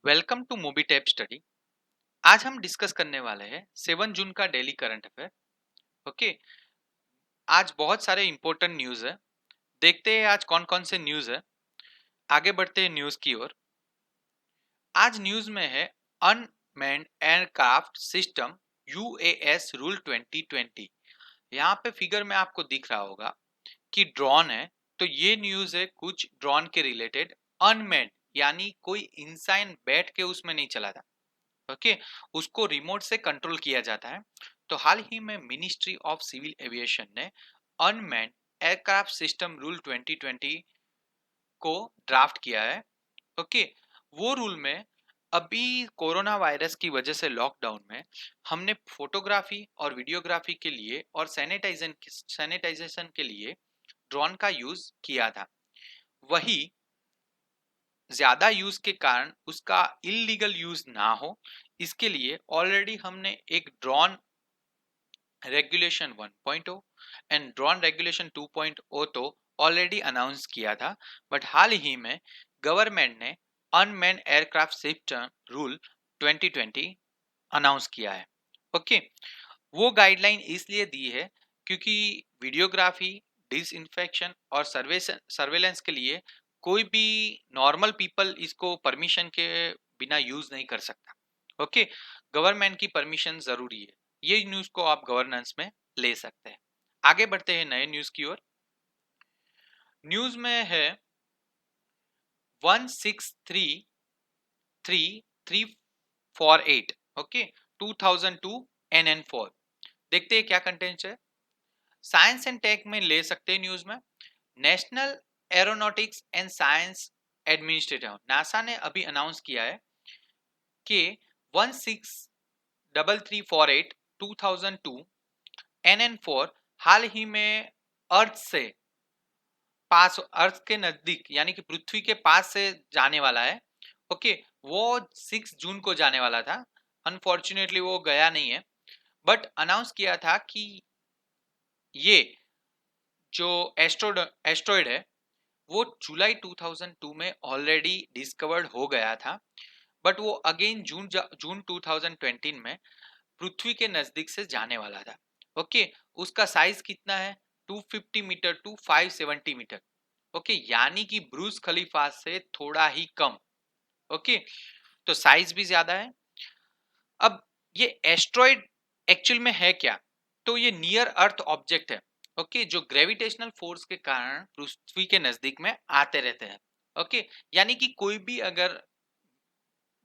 Welcome to movie tap study. आज हम discuss करने वाले हैं 7 जून का डेली करंट अफेयर। ओके। आज बहुत सारे इंपॉर्टेंट न्यूज़ है। देखते हैं आज कौन कौन से न्यूज़ है। आगे बढ़ते हैं न्यूज़ की ओर। आज न्यूज़ में है unmanned aircraft system UAS rule 2020। यहाँ पे फिगर में आपको दिख रहा होगा कि ड्रोन है। तो ये न्यूज़ है कुछ ड्रोन के रिलेटेड। अनमैन्ड यानी कोई इंसान बैठ के उसमें नहीं चला था। ओके। उसको रिमोट से कंट्रोल किया जाता है। तो हाल ही में मिनिस्ट्री ऑफ सिविल एविएशन ने अनमैन्ड एयरक्राफ्ट सिस्टम रूल 2020 को ड्राफ्ट किया है। ओके। वो रूल में अभी कोरोना वायरस की वजह से लॉकडाउन में हमने फोटोग्राफी और वीडियोग्राफी के लिए और सैनिटाइजेशन के लिए ड्रोन का यूज किया था। वही ज्यादा यूज के कारण उसका इलीगल यूज ना हो, इसके लिए ऑलरेडी हमने एक drone regulation 1.0 and drone regulation 2.0 तो ऑलरेडी अनाउंस किया था। बट हाल ही में गवर्नमेंट ने unmanned aircraft system rule 2020 announce किया है। ओके। वो गाइडलाइन इसलिए दी है क्योंकि वीडियोग्राफी, डिसइंफेक्शन और सर्वेलेंस के लिए कोई भी नॉर्मल पीपल इसको परमिशन के बिना यूज नहीं कर सकता। ओके। गवर्नमेंट की परमिशन जरूरी है। ये न्यूज को आप गवर्नेंस में ले सकते हैं। आगे बढ़ते हैं नए न्यूज की ओर। न्यूज में है 163348। ओके। 2002 NN4। देखते हैं क्या कंटेंट है। साइंस एंड टेक में ले सकते हैं न्यूज में। National aeronautics and science administrator NASA ने अभी अनाउंस किया है कि 163348 2002 NN4 हाल ही में अर्थ से पास, अर्थ के नजदीक यानी कि पृथ्वी के पास से जाने वाला है। ओके। वो 6 जून को जाने वाला था। अनफॉर्चुनेटली वो गया नहीं है। बट अनाउंस किया था कि ये जो एस्ट्रॉइड है वो जुलाई 2002 में ऑलरेडी डिस्कवर्ड हो गया था। बट वो अगेन जून 2020 में पृथ्वी के नजदीक से जाने वाला था। ओके। उसका साइज कितना है? 250 मीटर टू 570 मीटर। ओके। यानी कि ब्रूज खलीफा से थोड़ा ही कम। ओके। तो साइज भी ज्यादा है। अब ये एस्ट्रॉइड एक्चुअल में है क्या? तो ये नियर अर्थ ऑब्जेक्ट है। ओके। जो ग्रेविटेशनल फोर्स के कारण पृथ्वी के नजदीक में आते रहते हैं। ओके। यानी कि कोई भी अगर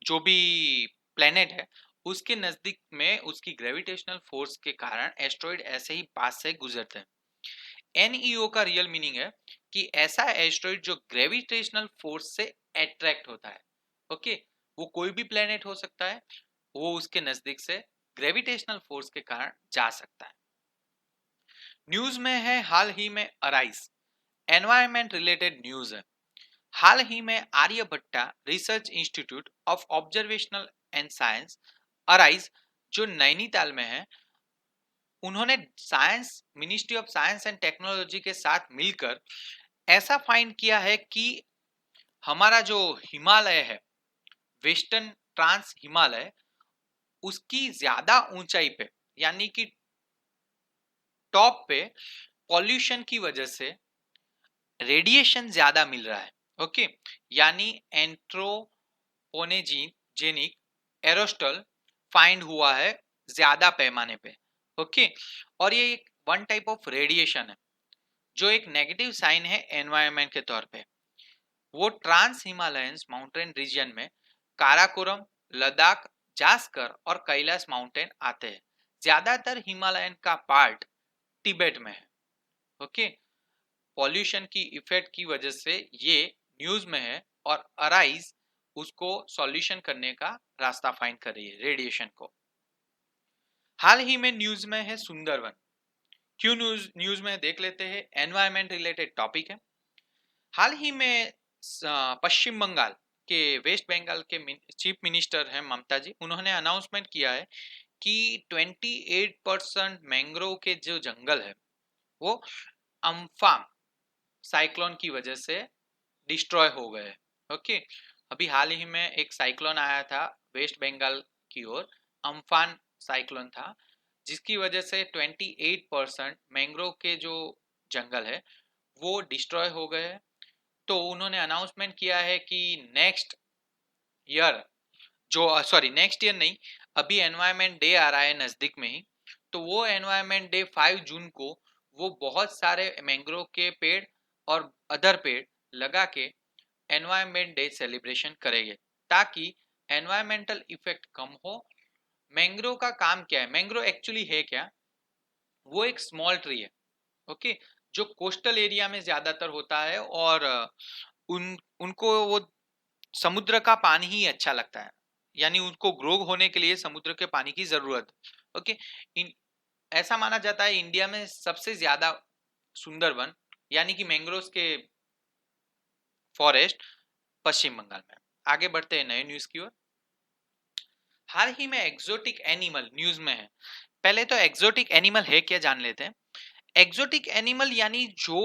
जो भी प्लेनेट है उसके नजदीक में उसकी ग्रेविटेशनल फोर्स के कारण एस्ट्रॉइड ऐसे ही पास से गुजरते हैं। एनईओ का रियल मीनिंग है कि ऐसा एस्ट्रॉइड जो ग्रेविटेशनल फोर्स से अट्रैक्ट होता है। ओके। वो कोई भी प्लेनेट हो सकता है, वो उसके नजदीक से ग्रेविटेशनल फोर्स के कारण जा सकता है। न्यूज में है हाल ही में अराइज एनवायरमेंट रिलेटेड न्यूज है। हाल ही में Aryabhatta research institute of observational and science ARIES जो नैनीताल में है, उन्होंने science ministry of science and technology के साथ मिलकर ऐसा फाइंड किया है कि हमारा जो हिमालय है, वेस्टर्न ट्रांस हिमालय, उसकी ज्यादा ऊंचाई पे यानी कि टॉप पे पॉल्यूशन की वजह से रेडिएशन ज्यादा मिल रहा है। ओके। यानी एंथ्रोपोनेजेनिक एरोस्टल फाइंड हुआ है ज्यादा पैमाने पे। ओके। और ये एक वन टाइप ऑफ रेडिएशन है जो एक नेगेटिव साइन है एनवायरनमेंट के तौर पे। वो ट्रांस हिमालयंस माउंटेन रीजन में काराकोरम, लद्दाख, जास्कर और कैलाश माउंटेन आते हैं। ज्यादातर हिमालयन का पार्ट तिब्बत में है। ओके। पॉल्यूशन की इफेक्ट की वजह से ये न्यूज में है और अराइज उसको सॉल्यूशन करने का रास्ता फाइंड कर रही है रेडिएशन को। हाल ही में न्यूज में है सुंदरवन। क्यों न्यूज में देख लेते हैं। एनवायरमेंट रिलेटेड टॉपिक है। हाल ही में पश्चिम बंगाल के वेस्ट बंगाल के चीफ मिनिस्टर हैं ममता जी, उन्होंने अनाउंसमेंट किया है कि 28% मैंग्रोव के जो जंगल है वो अम्फान साइक्लोन की वजह से डिस्ट्रॉय हो गए। ओके। अभी हाल ही में एक साइक्लोन आया था वेस्ट बंगाल की ओर, अम्फान साइक्लोन था, जिसकी वजह से 28% मैंग्रोव के जो जंगल है वो डिस्ट्रॉय हो गए हैं। तो उन्होंने अनाउंसमेंट किया है कि नेक्स्ट ईयर, जो सॉरी नेक्स्ट ईयर नहीं, अभी एनवायरमेंट डे आ रहा है नजदीक में ही, तो वो एनवायरमेंट डे 5 जून को वो बहुत सारे मैंग्रोव के पेड़ और अदर पेड़ लगा के एनवायरमेंट डे सेलिब्रेशन करेंगे, ताकि एनवायरमेंटल इफेक्ट कम हो। मैंग्रोव का काम क्या है, मैंग्रोव एक्चुअली है क्या, वो एक स्मॉल ट्री है, ओके, जो कोस्टल एरिया में ज्यादातर होता है, और उनको वो समुद्र का पानी ही अच्छा लगता है, यानी उनको ग्रो होने के लिए समुद्र के पानी की जरूरत, ओके। इन ऐसा माना जाता है इंडिया में सबसे ज्यादा सुंदरवन यानी कि मैंग्रोव्स के फॉरेस्ट पश्चिम बंगाल में। आगे बढ़ते हैं नए न्यूज की ओर। हाल ही में एक्सोटिक एनिमल न्यूज में है। पहले तो एक्सोटिक एनिमल है क्या जान लेते हैं। एक्सोटिक एनिमल यानी जो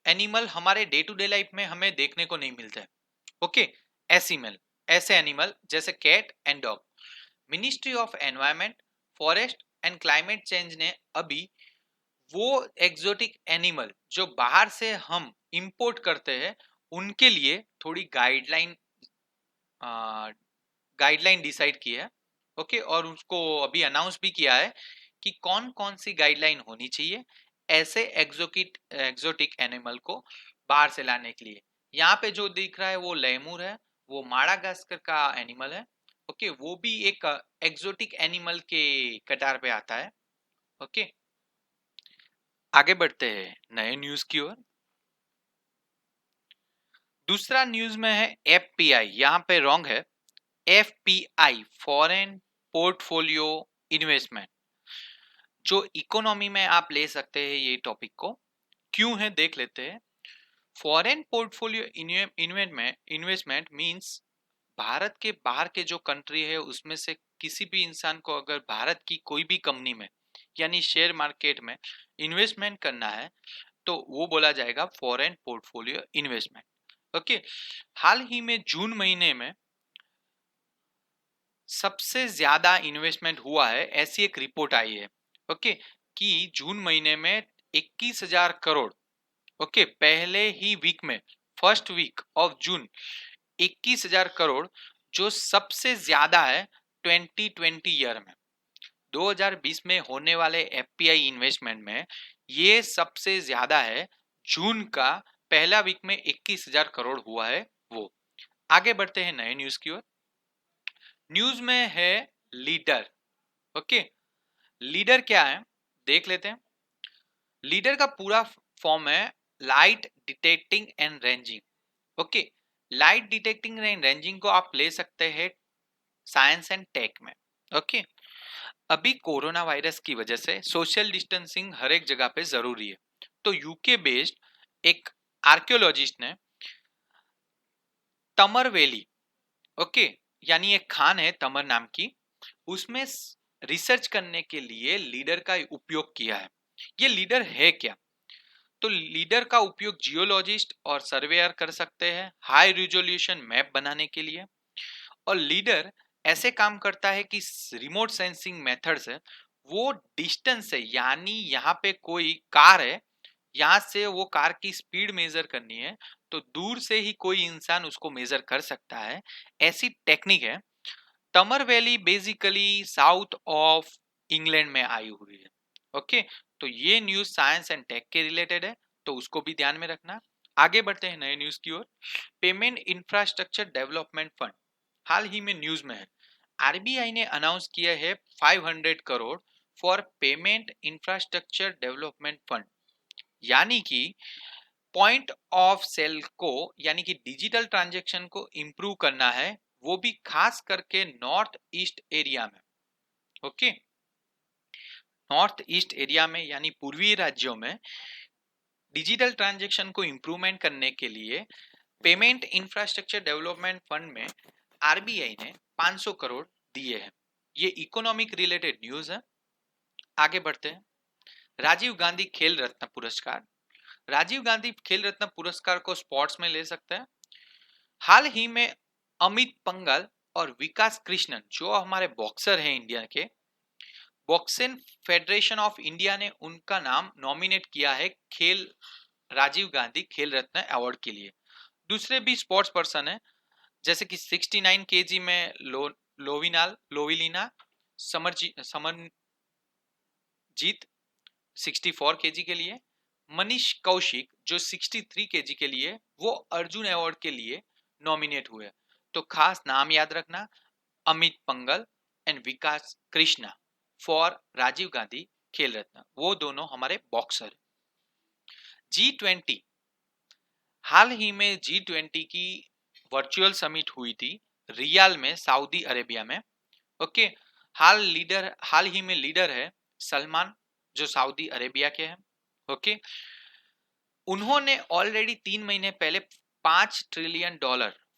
एनिमल हमारे डे टू डे लाइफ में हमें देखने को नहीं मिलते, ओके, ऐसे एनिमल जैसे cat and dog. Ministry of environment, forest and climate change ने अभी वो एक्सोटिक एनिमल जो बाहर से हम इंपोर्ट करते हैं उनके लिए थोड़ी गाइडलाइन डिसाइड की है, ओके, और उसको अभी अनाउंस भी किया है कि कौन कौन सी गाइडलाइन होनी चाहिए ऐसे एक्सोटिक एनिमल को बाहर से लाने के लिए। यहाँ पे जो दिख रहा है वो लेमूर है, वो माडागास्कर का एनिमल है, ओके, वो भी एक एक्सोटिक एनिमल के कतार पे आता है, ओके। आगे बढ़ते हैं नए न्यूज की ओर। दूसरा न्यूज में है एफपीआई, यहाँ पे रॉन्ग है, एफपीआई फॉरेन पोर्टफोलियो इन्वेस्टमेंट, जो इकोनॉमी में आप ले सकते हैं ये टॉपिक को, क्यों है देख लेते हैं। Foreign portfolio investment means Bharat के बाहर के जो कंट्री है उसमें से किसी भी इंसान को अगर भारत की कोई भी कंपनी में यानी शेयर मार्केट में इन्वेस्टमेंट करना है तो वो बोला जाएगा फॉरेन पोर्टफोलियो इन्वेस्टमेंट, ओके। हाल ही में जून महीने में सबसे ज्यादा इन्वेस्टमेंट हुआ है ऐसी एक रिपोर्ट आई है, ओके, कि जून महीने में 21,000 करोड़, ओके, पहले ही वीक में, first week of June 21,000 crore, जो सबसे ज्यादा है 2020 ईयर में। 2020 में होने वाले एफपीआई इन्वेस्टमेंट में ये सबसे ज्यादा है, जून का पहला वीक में 21,000 करोड़ हुआ है वो। आगे बढ़ते हैं नए न्यूज की ओर। न्यूज में है लीडर, ओके। लीडर क्या है देख लेते हैं। लीडर का पूरा फॉर्म है light detecting and ranging, okay. Light detecting and ranging को आप ले सकते हैं साइंस एंड टेक में, ओके। अभी कोरोना वायरस की वजह से सोशल डिस्टेंसिंग हर एक जगह पे जरूरी है, तो यूके बेस्ड एक आर्कियोलॉजिस्ट ने तमर वैली, ओके, यानी एक खान है तमर नाम की, उसमें रिसर्च करने के लिए लीडर का उपयोग किया है। ये लीडर है क्या, तो लीडर का उपयोग जियोलॉजिस्ट और सर्वेयर कर सकते हैं हाई रिजोल्यूशन मैप बनाने के लिए। और लीडर ऐसे काम करता है कि रिमोट सेंसिंग मेथड से वो डिस्टेंस से, यानी यहाँ पे कोई कार है, यहाँ से वो कार की स्पीड मेजर करनी है तो दूर से ही कोई इंसान उसको मेजर कर सकता है, ऐसी टेक्निक है। तमर valley basically south of England में आई हुई है, ओके। तो ये न्यूज साइंस एंड टेक के रिलेटेड है, तो उसको भी ध्यान में रखना। आगे बढ़ते हैं नए न्यूज की ओर। पेमेंट इंफ्रास्ट्रक्चर डेवलपमेंट फंड हाल ही में न्यूज में है। आरबीआई ने अनाउंस किया है 500 crore for payment infrastructure development fund, यानी कि पॉइंट ऑफ सेल को यानी कि डिजिटल ट्रांजैक्शन को इंप्रूव करना है, वो भी खास करके नॉर्थ ईस्ट एरिया में, ओके। नॉर्थ ईस्ट एरिया में यानी पूर्वी राज्यों में डिजिटल ट्रांजैक्शन को इंप्रूवमेंट करने के लिए पेमेंट इंफ्रास्ट्रक्चर डेवलपमेंट फंड में आरबीआई ने 500 करोड़ दिए हैं। ये इकोनॉमिक रिलेटेड न्यूज है। आगे बढ़ते हैं। राजीव गांधी खेल रत्न पुरस्कार, राजीव गांधी खेल रत्न पुरस्कार को स्पोर्ट्स में ले सकते हैं। हाल ही में अमित पंघल और विकास कृष्णन जो हमारे बॉक्सर हैं इंडिया के, बॉक्सिंग फेडरेशन ऑफ इंडिया ने उनका नाम नॉमिनेट किया है खेल राजीव गांधी खेल रत्न अवार्ड के लिए। दूसरे भी स्पोर्ट्स पर्सन है जैसे कि 69 केजी में लोविलीना समरजीत 64 केजी के लिए, मनीष कौशिक जो 63 केजी के लिए वो अर्जुन अवार्ड के लिए नॉमिनेट हुए। तो खास नाम याद रखना, अमित पंघल एंड विकास कृष्णा फॉर राजीव गांधी खेल रत्न, वो दोनों हमारे बॉक्सर। G20, हाल ही में G20 की वर्चुअल समिट हुई थी रियाल में सऊदी अरेबिया में। ओके, हाल ही में लीडर है सलमान जो सऊदी अरेबिया के हैं। ओके, उन्होंने ऑलरेडी 3 महीने पहले $5 ट्रिलियन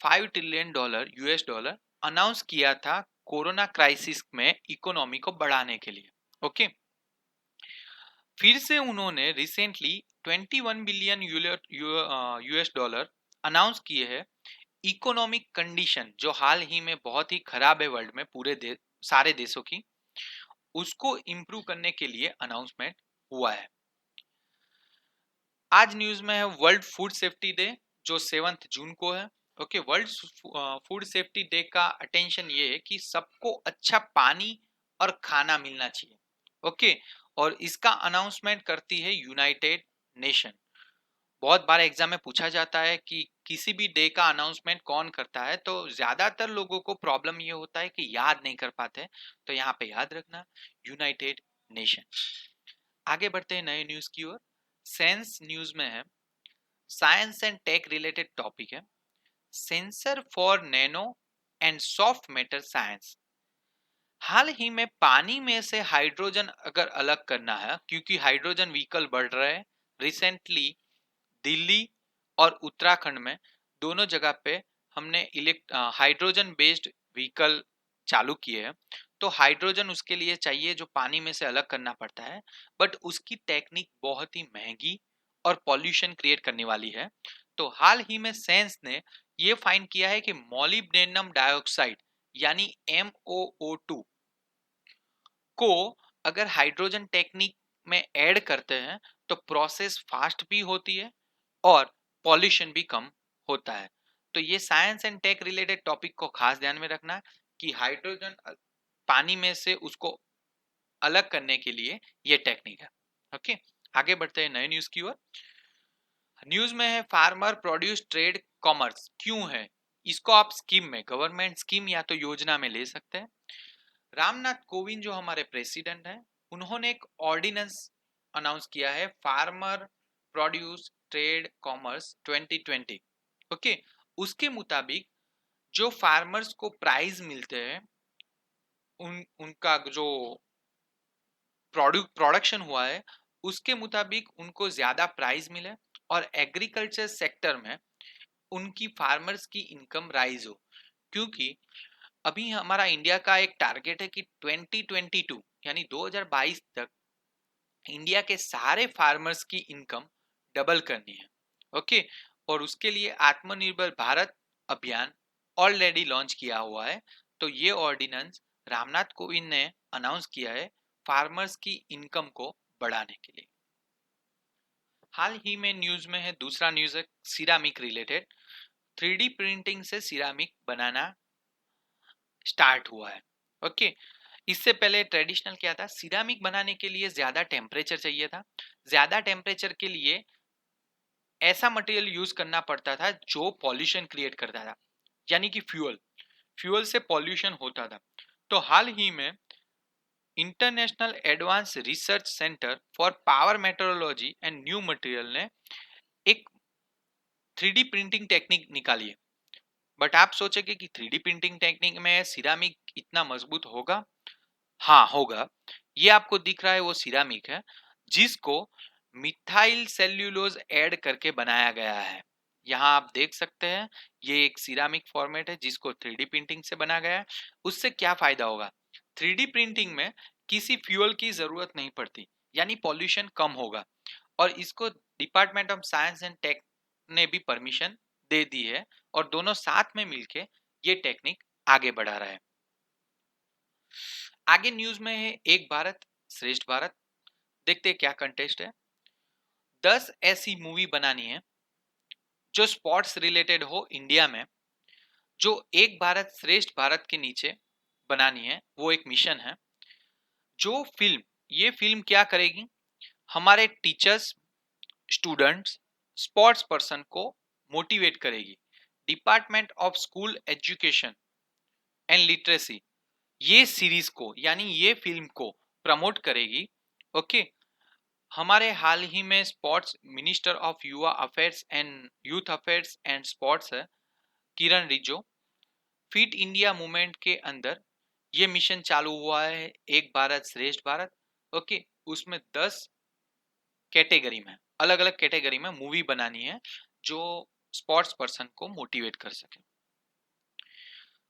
$5 ट्रिलियन US अनाउंस किया था कोरोना क्राइसिस में इकोनॉमी को बढ़ाने के लिए। ओके, फिर से उन्होंने रिसेंटली 21 बिलियन US अनाउंस किए हैं इकोनॉमिक कंडीशन जो हाल ही में बहुत ही खराब है वर्ल्ड में सारे देशों की, उसको इंप्रूव करने के लिए अनाउंसमेंट हुआ है। आज न्यूज में है वर्ल्ड फूड सेफ्टी डे जो 7 जून को है। Okay, world food safety day का अटेंशन ये है कि सबको अच्छा पानी और खाना मिलना चाहिए। ओके, और इसका अनाउंसमेंट करती है यूनाइटेड नेशन। बहुत बार एग्जाम में पूछा जाता है कि किसी भी डे का अनाउंसमेंट कौन करता है, तो ज्यादातर लोगों को प्रॉब्लम ये होता है कि याद नहीं कर पाते, तो यहाँ पे याद रखना यूनाइटेड नेशन। आगे बढ़ते हैं नए न्यूज की ओर। सेंस न्यूज में है science and tech related topic है, sensor for nano and soft metal science. हाल ही में पानी में से हाइड्रोजन अगर अलग करना है, क्योंकि हाइड्रोजन व्हीकल बढ़ रहे हैं, रिसेंटली दिल्ली और उत्तराखंड में दोनों जगह पे हमने हाइड्रोजन बेस्ड व्हीकल चालू किए हैं। तो हाइड्रोजन उसके लिए चाहिए जो पानी में से अलग करना पड़ता है, बट उसकी टेक्निक बहुत ही महंगी और पॉल्यूशन क्रिएट करने वाली है। तो हाल ही में सेंस ने ये फाइंड किया है कि मॉलिब्डेनम डाइऑक्साइड यानी MOO2 को अगर हाइड्रोजन टेक्निक में ऐड करते हैं तो प्रोसेस फास्ट भी होती है और पॉल्यूशन भी कम होता है। तो ये science and tech related topic को खास ध्यान में रखना कि हाइड्रोजन पानी में से उसको अलग करने के लिए ये टेक्निक है। ओके, आगे बढ़ते हैं नए न्यूज की ओर। न्यूज में है फार्मर प्रोड्यूस ट्रेड कॉमर्स क्यों है, इसको आप स्कीम में, गवर्नमेंट स्कीम या तो योजना में ले सकते हैं। रामनाथ कोविंद जो हमारे प्रेसिडेंट हैं, उन्होंने एक ऑर्डिनेंस अनाउंस किया है farmer produce trade commerce 2020। Okay, उसके मुताबिक जो फार्मर्स को प्राइस मिलते हैं, उनका जो प्रोडक्शन हुआ है उसके मुताबिक उनको ज्यादा प्राइस मिले और एग्रीकल्चर सेक्टर में उनकी फार्मर्स की इनकम राइज हो। क्योंकि अभी हमारा इंडिया का एक टारगेट है कि 2022 यानी 2022 तक इंडिया के सारे फार्मर्स की इनकम डबल करनी है। ओके, और उसके लिए आत्मनिर्भर भारत अभियान ऑलरेडी लॉन्च किया हुआ है। तो ये ऑर्डिनेंस रामनाथ कोविंद ने अनाउंस किया है फार्मर्स की इनकम को बढ़ाने के लिए। हाल ही में न्यूज में है दूसरा न्यूज है सिरामिक रिलेटेड। 3D प्रिंटिंग से सिरामिक बनाना स्टार्ट हुआ है। ओके, इससे पहले ट्रेडिशनल क्या था, सिरामिक बनाने के लिए ज्यादा टेम्परेचर चाहिए था। ज्यादा टेम्परेचर के लिए ऐसा मटेरियल यूज करना पड़ता था जो पॉल्यूशन क्रिएट करता था, यानी कि फ्यूल से पॉल्यूशन होता था। तो हाल ही में international advance research centre for power metrology and new material ने एक 3D प्रिंटिंग टेक्निक निकाली है। बट आप सोचेंगे कि 3D प्रिंटिंग टेक्निक में सिरामिक इतना मजबूत होगा? हाँ होगा। ये आपको दिख रहा है वो सिरामिक है जिसको मिथाइल सेल्यूलोज ऐड करके बनाया गया है। यहाँ आप देख सकते हैं ये एक सिरामिक फॉर्मेट है जिसको 3D प्रिंटिंग से बना गया है। उससे क्या फायदा होगा, 3D प्रिंटिंग में किसी फ्यूल की जरूरत नहीं पड़ती, यानी पॉल्यूशन कम होगा। और इसको department of science and tech ने भी परमिशन दे दी है और दोनों साथ में मिलके ये टेक्निक आगे बढ़ा रहा है। आगे न्यूज में है एक भारत श्रेष्ठ भारत। देखते हैं क्या कंटेस्ट है। 10 ऐसी मूवी बनानी है जो स्पोर्ट्स रिलेटेड हो इंडिया में, जो एक भारत श्रेष्ठ भारत के नीचे बनानी है, वो एक मिशन है। जो फिल्म, ये फिल्म क्या करेगी, हमारे टीचर्स, स्टूडेंट्स, स्पोर्ट्स पर्सन को मोटिवेट करेगी। Department of school education and literacy ये सीरीज को यानी ये फिल्म को प्रमोट करेगी। ओके। हमारे हाल ही में स्पोर्ट्स मिनिस्टर ऑफ युवा affairs and youth affairs and sports है किरण रिजिजू। फिट इंडिया मूवमेंट के अंदर ये मिशन चालू हुआ है, एक भारत श्रेष्ठ भारत। ओके। उसमें 10 कैटेगरी में, अलग अलग कैटेगरी में मूवी बनानी है जो स्पोर्ट्स पर्सन को मोटिवेट कर सके।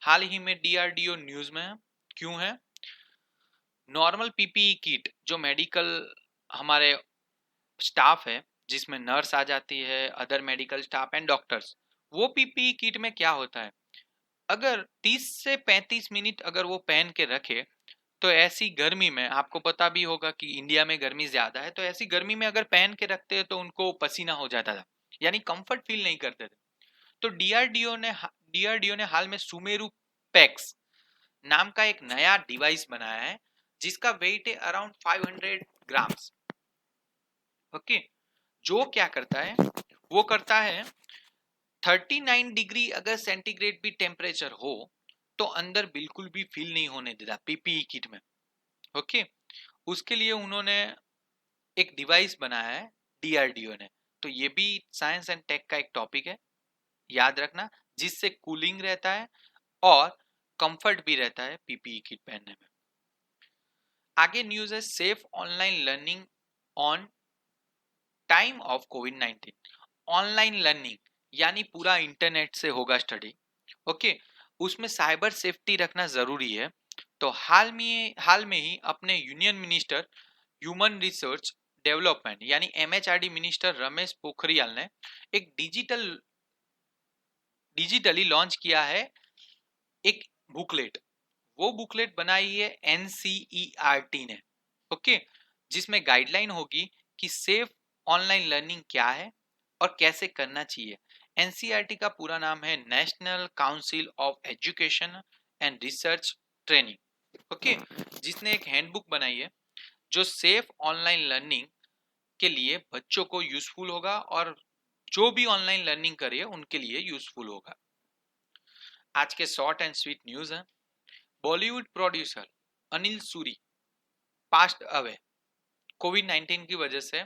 हाल ही में डीआरडीओ न्यूज में है। क्यों है? नॉर्मल पीपीई किट जो मेडिकल हमारे स्टाफ है, जिसमें नर्स आ जाती है, other medical staff and doctors, वो पीपीई किट में क्या होता है, अगर 30 से 35 मिनट अगर वो पहन के रखे तो ऐसी गर्मी में, आपको पता भी होगा कि इंडिया में गर्मी ज्यादा है, तो ऐसी गर्मी में अगर पहन के रखते हैं तो उनको पसीना हो जाता था, यानी कंफर्ट फील नहीं करते थे। तो डीआरडीओ ने हाल में सुमेरु पैक्स नाम का एक नया डिवाइस बनाया है जिसका वेट है अराउंड 500 ग्राम्स। ओके। जो क्या करता है, वो करता है 39 डिग्री अगर सेंटीग्रेड भी टेम्परेचर हो तो अंदर बिल्कुल भी फील नहीं होने देता पीपीई किट में। ओके। उसके लिए उन्होंने एक डिवाइस बनाया है डीआरडीओ ने। तो ये भी साइंस एंड टेक का एक टॉपिक है, याद रखना, जिससे कूलिंग रहता है और कंफर्ट भी रहता है पीपीई किट पहनने में। आगे न्यूज है safe online learning on time of covid. Online learning यानी पूरा इंटरनेट से होगा स्टडी। ओके। उसमें साइबर सेफ्टी रखना जरूरी है। तो हाल में ही अपने union minister human resource development यानी एमएचआरडी मिनिस्टर रमेश पोखरियाल ने एक डिजिटली लॉन्च किया है एक बुकलेट। वो बुकलेट बनाई है एनसीईआरटी ने। ओके। जिसमें गाइडलाइन होगी कि सेफ ऑनलाइन लर्निंग क्या है और कैसे करना चाहिए। एनसीईआरटी का पूरा नाम है national council of education and research training. Okay. जिसने एक हैंडबुक बनाई है जो सेफ ऑनलाइन लर्निंग के लिए बच्चों को यूजफुल होगा और जो भी ऑनलाइन लर्निंग करे उनके लिए यूजफुल होगा। आज के शॉर्ट एंड स्वीट न्यूज है। Bollywood producer Anil Suri passed away, कोविड-19 की वजह से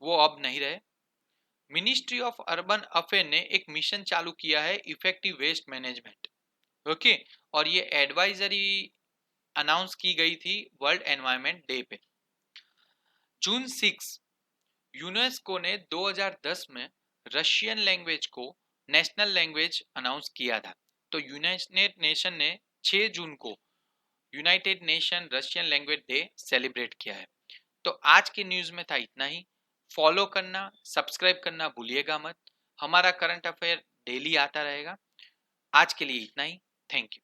वो अब नहीं रहे। मिनिस्ट्री ऑफ अर्बन अफेयर ने एक मिशन चालू किया है इफेक्टिव वेस्ट मैनेजमेंट। ओके। और ये एडवाइजरी अनाउंस की गई थी वर्ल्ड एनवायरनमेंट डे पे। जून 6 यूनेस्को ने 2010 में रशियन लैंग्वेज को नेशनल लैंग्वेज अनाउंस किया था। तो यूनाइटेड नेशन ने 6 जून को United nation Russian language day celebrate किया है। तो आज के न्यूज में था इतना ही। फॉलो करना, सब्सक्राइब करना भूलिएगा मत। हमारा करंट अफेयर डेली आता रहेगा। आज के लिए इतना ही। Thank you.